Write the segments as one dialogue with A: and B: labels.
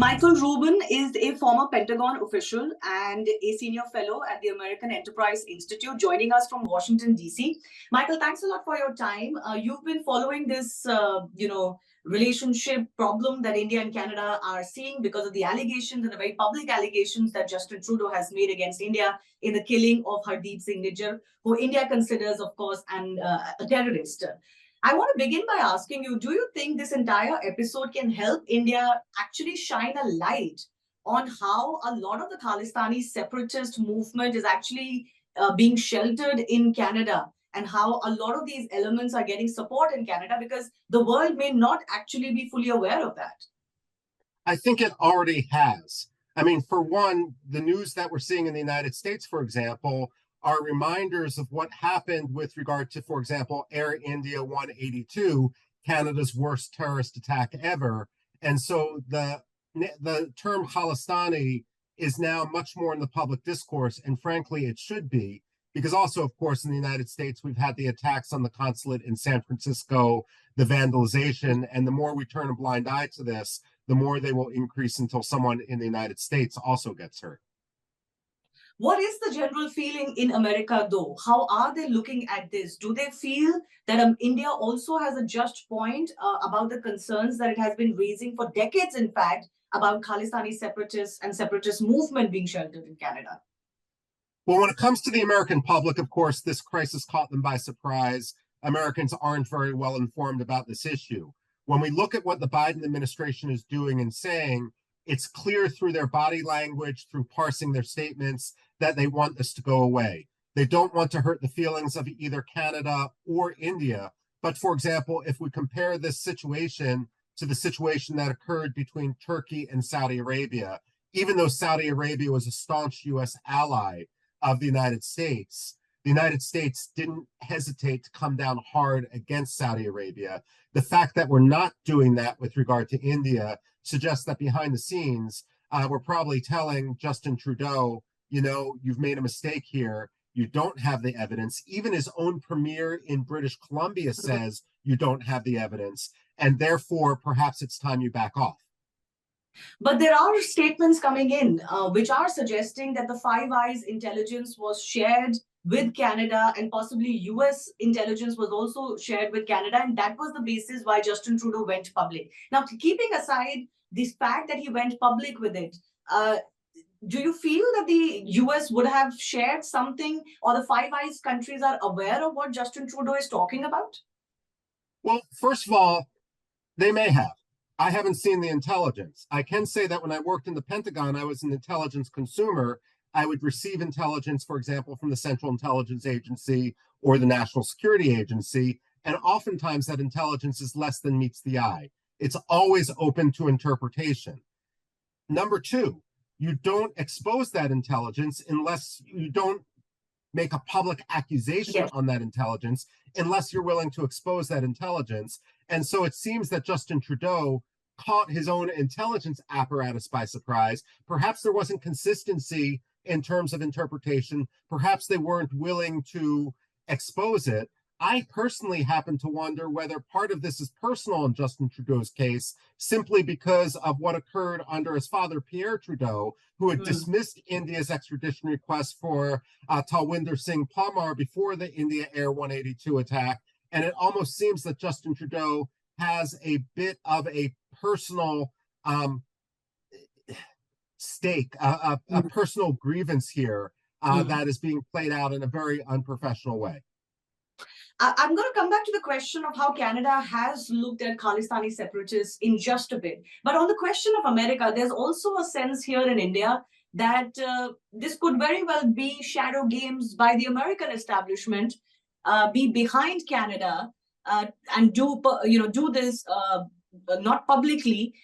A: Michael Rubin is a former Pentagon official and a senior fellow at the American Enterprise Institute, joining us from Washington, D.C. Michael, thanks a lot for your time. You've been following this, relationship problem that India and Canada are seeing because of the allegations and the very public allegations that Justin Trudeau has made against India in the killing of Hardeep Singh Nijjar, who India considers, of course, a terrorist. I want to begin by asking you, do you think this entire episode can help India actually shine a light on how a lot of the Khalistani separatist movement is actually being sheltered in Canada, and how a lot of these elements are getting support in Canada, because the world may not actually be fully aware of that?
B: I think it already has. I mean, for one, the news that we're seeing in the United States, for example, are reminders of what happened with regard to, for example, Air India 182, Canada's worst terrorist attack ever. And so the term Khalistani is now much more in the public discourse, and frankly, it should be, because also, of course, in the United States, we've had the attacks on the consulate in San Francisco, the vandalization, and the more we turn a blind eye to this, the more they will increase until someone in the United States also gets hurt.
A: What is the general feeling in America, though? How are they looking at this? Do they feel that India also has a just point about the concerns that it has been raising for decades, in fact, about Khalistani separatists and separatist movement being sheltered in Canada?
B: Well, when it comes to the American public, of course, this crisis caught them by surprise. Americans aren't very well informed about this issue. When we look at what the Biden administration is doing and saying, it's clear through their body language, through parsing their statements, that they want this to go away. They don't want to hurt the feelings of either Canada or India. But for example, if we compare this situation to the situation that occurred between Turkey and Saudi Arabia, even though Saudi Arabia was a staunch US ally of the United States didn't hesitate to come down hard against Saudi Arabia. The fact that we're not doing that with regard to India suggests that behind the scenes, we're probably telling Justin Trudeau, you've made a mistake here. You don't have the evidence. Even his own premier in British Columbia says you don't have the evidence, and therefore perhaps it's time you back off.
A: But there are statements coming in which are suggesting that the Five Eyes intelligence was shared with Canada, and possibly US intelligence was also shared with Canada, and that was the basis why Justin Trudeau went public. Now, keeping aside this fact that he went public with it, do you feel that the US would have shared something, or the Five Eyes countries are aware of what Justin Trudeau is talking about?
B: Well, first of all, they may have. I haven't seen the intelligence. I can say that when I worked in the Pentagon, I was an intelligence consumer. I would receive intelligence, for example, from the Central Intelligence Agency or the National Security Agency, and oftentimes that intelligence is less than meets the eye. It's always open to interpretation. Number two, you don't expose that intelligence unless you don't make a public accusation on that intelligence, unless you're willing to expose that intelligence. And so it seems that Justin Trudeau caught his own intelligence apparatus by surprise. Perhaps there wasn't consistency in terms of interpretation. Perhaps they weren't willing to expose it. I personally happen to wonder whether part of this is personal in Justin Trudeau's case, simply because of what occurred under his father, Pierre Trudeau, who had dismissed India's extradition request for Talwinder Singh Parmar before the India Air 182 attack. And it almost seems that Justin Trudeau has a bit of a personal stake, a personal grievance here that is being played out in a very unprofessional way.
A: I'm going to come back to the question of how Canada has looked at Khalistani separatists in just a bit. But on the question of America, there's also a sense here in India that this could very well be shadow games by the American establishment, be behind Canada and do this not publicly,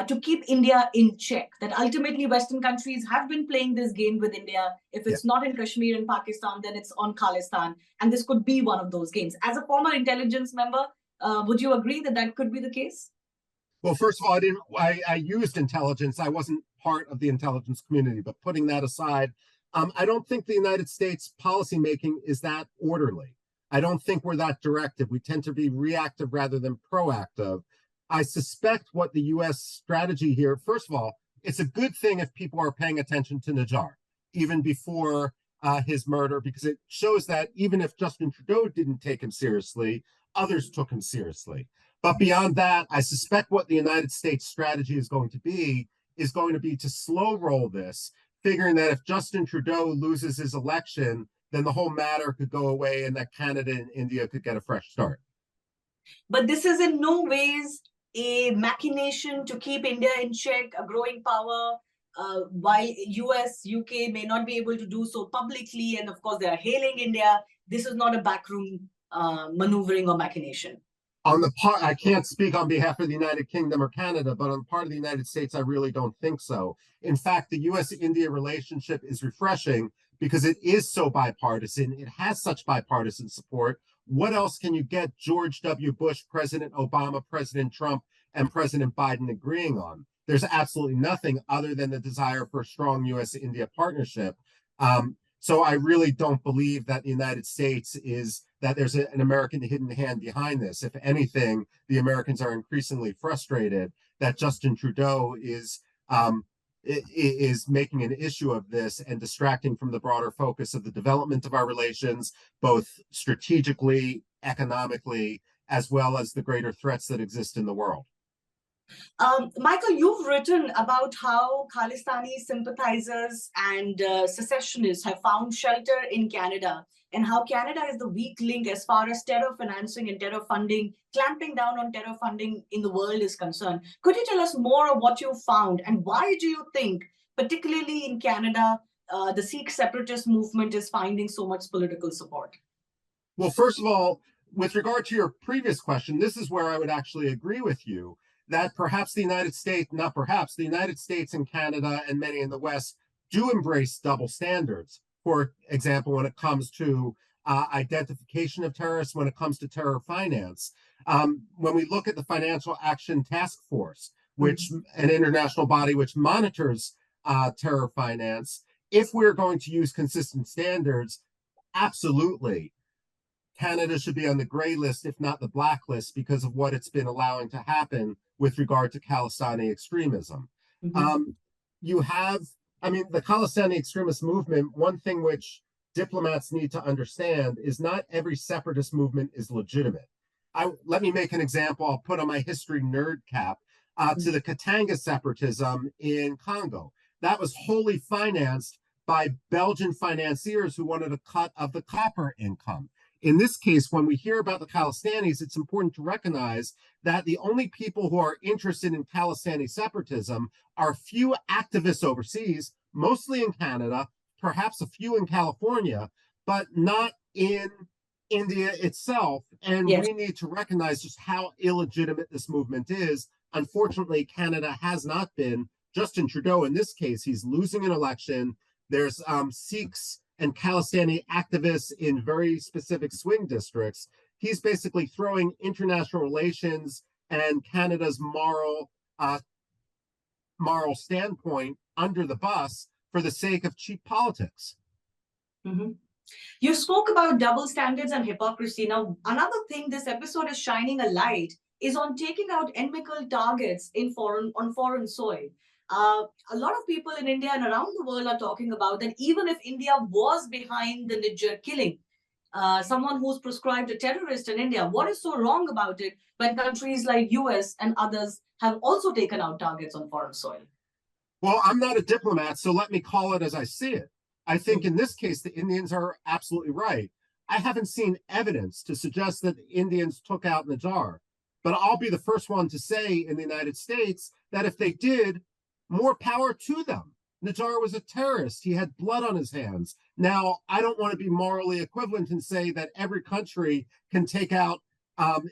A: to keep India in check. That ultimately Western countries have been playing this game with India. If it's not in Kashmir and Pakistan, then it's on Khalistan. And this could be one of those games. As a former intelligence member, would you agree that that could be the case?
B: Well, first of all, I used intelligence. I wasn't part of the intelligence community, but putting that aside, I don't think the United States policymaking is that orderly. I don't think we're that directive. We tend to be reactive rather than proactive. I suspect what the U.S. strategy here, first of all, it's a good thing if people are paying attention to Najjar, even before his murder, because it shows that even if Justin Trudeau didn't take him seriously, others took him seriously. But beyond that, I suspect what the United States strategy is going to be to slow roll this, figuring that if Justin Trudeau loses his election, then the whole matter could go away and that Canada and India could get a fresh start.
A: But this is in no ways a machination to keep India in check, a growing power, while US, UK may not be able to do so publicly, and of course they are hailing India. This is not a backroom maneuvering or machination.
B: On the part, I can't speak on behalf of the United Kingdom or Canada, but on the part of the United States, I really don't think so. In fact, the US-India relationship is refreshing because it is so bipartisan. It has such bipartisan support. What else can you get George W. Bush, President Obama, President Trump, and President Biden agreeing on? There's absolutely nothing other than the desire for a strong US-India partnership. So I really don't believe that the United States that there's an American hidden hand behind this. If anything, the Americans are increasingly frustrated that Justin Trudeau is making an issue of this and distracting from the broader focus of the development of our relations, both strategically, economically, as well as the greater threats that exist in the world.
A: Michael, you've written about how Khalistani sympathizers and secessionists have found shelter in Canada, and how Canada is the weak link as far as terror financing and terror funding, clamping down on terror funding in the world is concerned. Could you tell us more of what you found, and why do you think, particularly in Canada, the Sikh separatist movement is finding so much political support?
B: Well, first of all, with regard to your previous question, this is where I would actually agree with you, that perhaps the United States, not perhaps, the United States and Canada and many in the West do embrace double standards. For example, when it comes to identification of terrorists, when it comes to terror finance. When we look at the Financial Action Task Force, which an international body which monitors terror finance, if we're going to use consistent standards, absolutely, Canada should be on the gray list, if not the black list, because of what it's been allowing to happen with regard to Khalistani extremism. The Khalistani extremist movement, one thing which diplomats need to understand is not every separatist movement is legitimate. Let me make an example. I'll put on my history nerd cap to the Katanga separatism in Congo. That was wholly financed by Belgian financiers who wanted a cut of the copper income. In this case, when we hear about the Khalistanis, it's important to recognize that the only people who are interested in Khalistani separatism are few activists overseas, mostly in Canada, perhaps a few in California, but not in India itself. And we need to recognize just how illegitimate this movement is. Unfortunately, Canada has not been. Justin Trudeau, in this case, he's losing an election. There's Sikhs and Khalistani activists in very specific swing districts. He's basically throwing international relations and Canada's moral standpoint under the bus for the sake of cheap politics.
A: You spoke about double standards and hypocrisy. Now, another thing this episode is shining a light is on taking out enemical targets on foreign soil. A lot of people in India and around the world are talking about that even if India was behind the Najjar killing, someone who's prescribed a terrorist in India, what is so wrong about it when countries like US and others have also taken out targets on foreign soil?
B: Well, I'm not a diplomat, so let me call it as I see it. I think in this case, the Indians are absolutely right. I haven't seen evidence to suggest that the Indians took out Najjar, but I'll be the first one to say in the United States that if they did, more power to them. Najjar was a terrorist. He had blood on his hands. Now, I don't want to be morally equivalent and say that every country can take out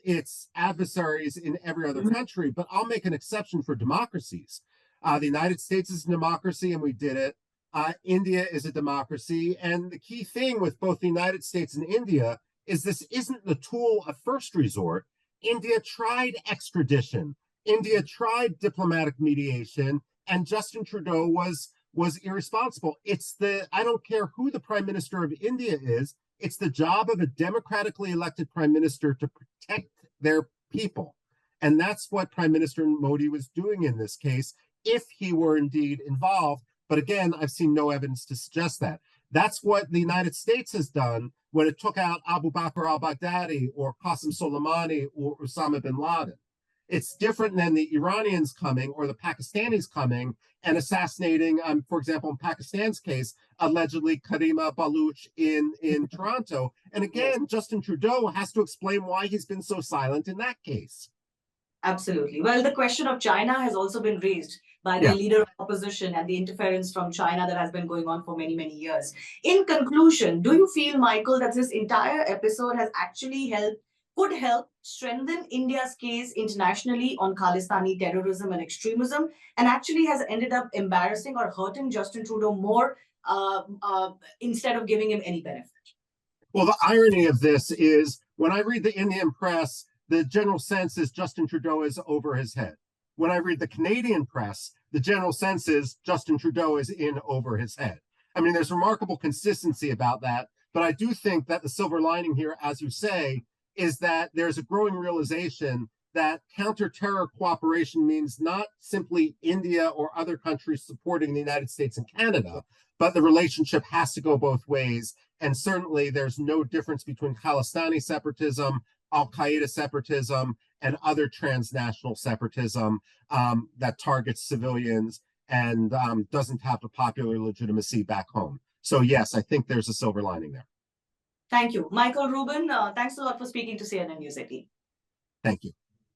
B: its adversaries in every other country, but I'll make an exception for democracies. The United States is a democracy, and we did it. India is a democracy. And the key thing with both the United States and India is this isn't the tool of first resort. India tried extradition. India tried diplomatic mediation. And Justin Trudeau was irresponsible. I don't care who the Prime Minister of India is, it's the job of a democratically elected Prime Minister to protect their people. And that's what Prime Minister Modi was doing in this case. if he were indeed involved. But again, I've seen no evidence to suggest that. That's what the United States has done when it took out Abu Bakr al-Baghdadi or Qasem Soleimani or Osama bin Laden. It's different than the Iranians coming or the Pakistanis coming and assassinating, for example, in Pakistan's case, allegedly Karima Baluch in Toronto. And again, Justin Trudeau has to explain why he's been so silent in that case.
A: Absolutely. Well, the question of China has also been raised by the leader of opposition and the interference from China that has been going on for many, many years. In conclusion, do you feel, Michael, that this entire episode has actually could help strengthen India's case internationally on Khalistani terrorism and extremism, and actually has ended up embarrassing or hurting Justin Trudeau more instead of giving him any benefit?
B: Well, the irony of this is when I read the Indian press, the general sense is Justin Trudeau is over his head. When I read the Canadian press, the general sense is Justin Trudeau is in over his head. I mean, there's remarkable consistency about that, but I do think that the silver lining here, as you say, is that there's a growing realization that counter-terror cooperation means not simply India or other countries supporting the United States and Canada, but the relationship has to go both ways. And certainly there's no difference between Khalistani separatism, Al-Qaeda separatism, and other transnational separatism that targets civilians and doesn't have the popular legitimacy back home. So yes, I think there's a silver lining there.
A: Thank you. Michael Rubin, thanks a lot for speaking to CNN News 18.
B: Thank you.